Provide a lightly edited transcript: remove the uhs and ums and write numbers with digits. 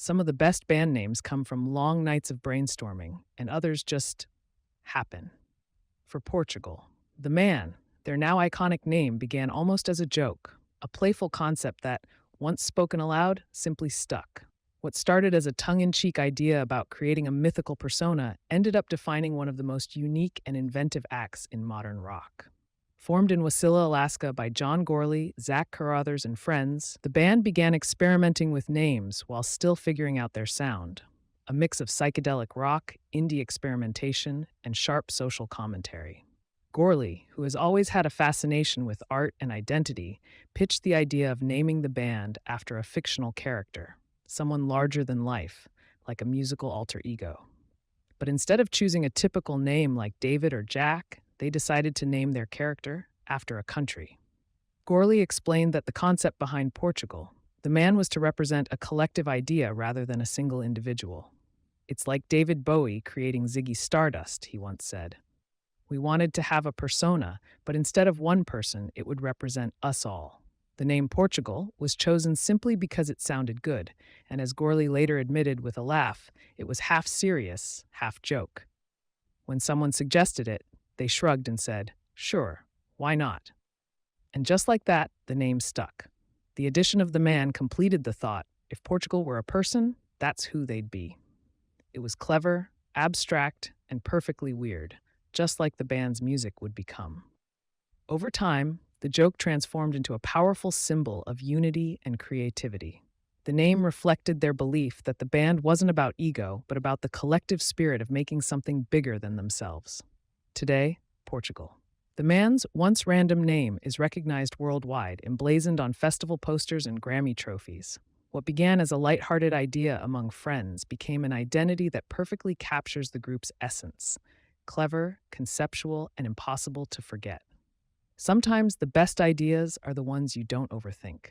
Some of the best band names come from long nights of brainstorming, and others just happen. For Portugal, the man, their now iconic name, began almost as a joke, a playful concept that, once spoken aloud, simply stuck. What started as a tongue in cheek idea about creating a mythical persona ended up defining one of the most unique and inventive acts in modern rock. Formed in Wasilla, Alaska by John Gorley, Zach Carruthers, and friends, the band began experimenting with names while still figuring out their sound. A mix of psychedelic rock, indie experimentation, and sharp social commentary. Gorley, who has always had a fascination with art and identity, pitched the idea of naming the band after a fictional character, someone larger than life, like a musical alter ego. But instead of choosing a typical name like David or Jack, they decided to name their character after a country. Gorley explained that the concept behind Portugal, the man was to represent a collective idea rather than a single individual. It's like David Bowie creating Ziggy Stardust, he once said. We wanted to have a persona, but instead of one person, it would represent us all. The name Portugal was chosen simply because it sounded good, and as Gorley later admitted with a laugh, it was half serious, half joke. When someone suggested it, they shrugged and said, "Sure, why not?" And just like that, the name stuck. The addition of the man completed the thought: if Portugal were a person, that's who they'd be. It was clever, abstract, and perfectly weird, just like the band's music would become. Over time, the joke transformed into a powerful symbol of unity and creativity. The name reflected their belief that the band wasn't about ego, but about the collective spirit of making something bigger than themselves. Today, Portugal. The man's once random name is recognized worldwide, emblazoned on festival posters and Grammy trophies. What began as a lighthearted idea among friends became an identity that perfectly captures the group's essence: clever, conceptual, and impossible to forget. Sometimes the best ideas are the ones you don't overthink.